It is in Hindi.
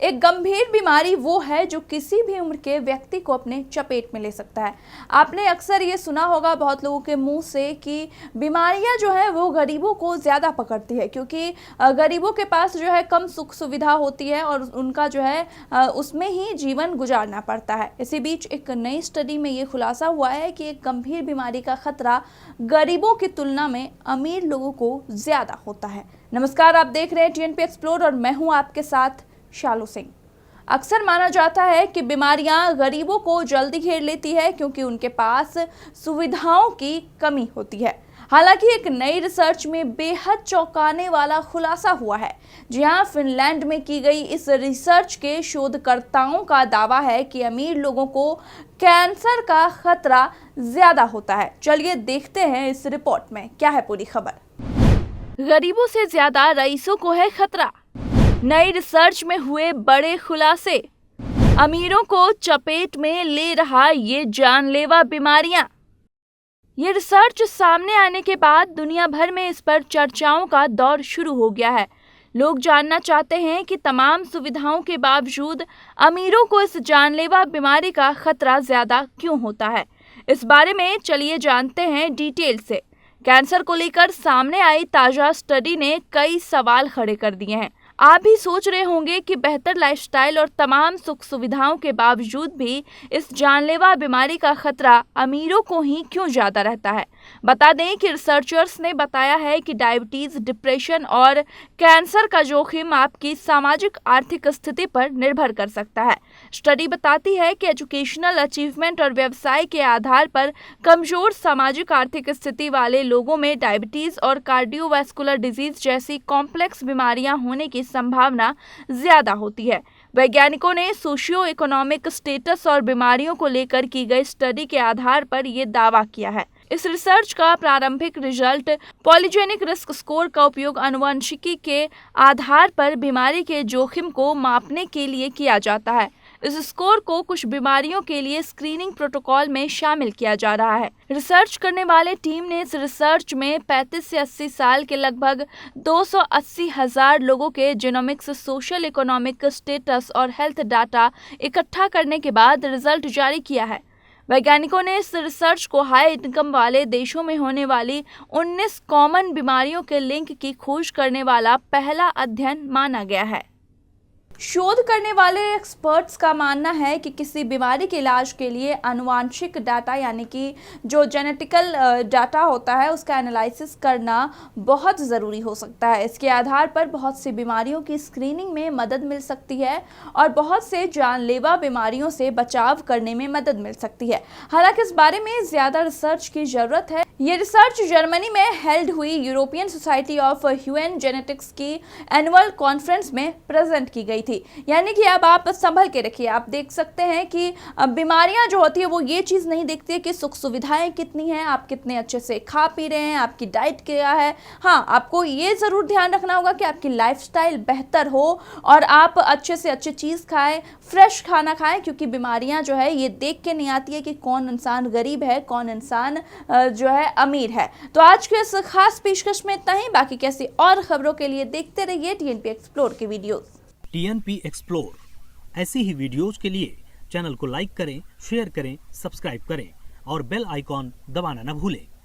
एक गंभीर बीमारी वो है जो किसी भी उम्र के व्यक्ति को अपने चपेट में ले सकता है। आपने अक्सर ये सुना होगा बहुत लोगों के मुंह से कि बीमारियां जो है वो गरीबों को ज़्यादा पकड़ती है, क्योंकि गरीबों के पास जो है कम सुख सुविधा होती है और उनका जो है उसमें ही जीवन गुजारना पड़ता है। इसी बीच एक नई स्टडी में ये खुलासा हुआ है कि एक गंभीर बीमारी का खतरा गरीबों की तुलना में अमीर लोगों को ज़्यादा होता है। नमस्कार, आप देख रहे हैं टीएनपी एक्सप्लोर और मैं हूं आपके साथ शालू सिंह। अक्सर माना जाता है कि बीमारियां गरीबों को जल्दी घेर लेती है क्योंकि उनके पास सुविधाओं की कमी होती है। हालांकि एक नई रिसर्च में बेहद चौंकाने वाला खुलासा हुआ है। जी हां, फिनलैंड में की गई इस रिसर्च के शोधकर्ताओं का दावा है कि अमीर लोगों को कैंसर का खतरा ज्यादा होता है। चलिए देखते हैं इस रिपोर्ट में क्या है पूरी खबर। गरीबों से ज्यादा रईसों को है खतरा। नई रिसर्च में हुए बड़े खुलासे। अमीरों को चपेट में ले रहा ये जानलेवा बीमारियां। ये रिसर्च सामने आने के बाद दुनिया भर में इस पर चर्चाओं का दौर शुरू हो गया है। लोग जानना चाहते हैं कि तमाम सुविधाओं के बावजूद अमीरों को इस जानलेवा बीमारी का खतरा ज्यादा क्यों होता है। इस बारे में चलिए जानते हैं डिटेल से। कैंसर को लेकर सामने आई ताजा स्टडी ने कई सवाल खड़े कर दिए हैं। आप भी सोच रहे होंगे कि बेहतर लाइफस्टाइल और तमाम सुख सुविधाओं के बावजूद भी इस जानलेवा बीमारी का खतरा अमीरों को ही क्यों ज्यादा रहता है। बता दें कि रिसर्चर्स ने बताया है कि डायबिटीज, डिप्रेशन और कैंसर का जोखिम आपकी सामाजिक आर्थिक स्थिति पर निर्भर कर सकता है। स्टडी बताती है कि एजुकेशनल अचीवमेंट और व्यवसाय के आधार पर कमजोर सामाजिक आर्थिक स्थिति वाले लोगों में डायबिटीज और कार्डियोवैस्कुलर डिजीज जैसी कॉम्प्लेक्स बीमारियां होने की संभावना ज्यादा होती है। वैज्ञानिकों ने सोशियो इकोनॉमिक स्टेटस और बीमारियों को लेकर की गई स्टडी के आधार पर यह दावा किया है। इस रिसर्च का प्रारंभिक रिजल्ट पॉलीजेनिक रिस्क स्कोर का उपयोग आनुवंशिकी के आधार पर बीमारी के जोखिम को मापने के लिए किया जाता है। इस स्कोर को कुछ बीमारियों के लिए स्क्रीनिंग प्रोटोकॉल में शामिल किया जा रहा है। रिसर्च करने वाले टीम ने इस रिसर्च में 35 से 80 साल के लगभग 280,000 लोगों के जीनोमिक्स, सोशल इकोनॉमिक स्टेटस और हेल्थ डाटा इकट्ठा करने के बाद रिजल्ट जारी किया है। वैज्ञानिकों ने इस रिसर्च को हाई इनकम वाले देशों में होने वाली 19 कॉमन बीमारियों के लिंक की खोज करने वाला पहला अध्ययन माना गया है। शोध करने वाले एक्सपर्ट्स का मानना है कि किसी बीमारी के इलाज के लिए आनुवांशिक डाटा यानी कि जो जेनेटिकल डाटा होता है उसका एनालिसिस करना बहुत ज़रूरी हो सकता है। इसके आधार पर बहुत सी बीमारियों की स्क्रीनिंग में मदद मिल सकती है और बहुत से जानलेवा बीमारियों से बचाव करने में मदद मिल सकती है। हालांकि इस बारे में ज़्यादा रिसर्च की ज़रूरत है। ये रिसर्च जर्मनी में हेल्ड हुई European society of human genetics की एनुअल कॉन्फ्रेंस में प्रेजेंट की गई थी। यानी कि अब आप संभल के रखिए। आप देख सकते हैं कि बीमारियां जो होती है वो ये चीज़ नहीं देखती है कि सुख सुविधाएं कितनी हैं, आप कितने अच्छे से खा पी रहे हैं, आपकी डाइट क्या है। हाँ, आपको ये ज़रूर ध्यान रखना होगा कि आपकी लाइफस्टाइल बेहतर हो और आप अच्छे से अच्छी चीज़ खाएं, फ्रेश खाना खाएं, क्योंकि बीमारियां जो है ये देख के नहीं आती है कि कौन इंसान गरीब है, कौन इंसान जो है अमीर है। तो आज के इस खास पेशकश में इतना ही। बाकी कैसी और खबरों के लिए देखते रहिए टीएनपी एक्सप्लोर के वीडियोस। टीएनपी एक्सप्लोर ऐसी ही वीडियोज के लिए चैनल को लाइक करें, शेयर करें, सब्सक्राइब करें और बेल आइकॉन दबाना न भूलें।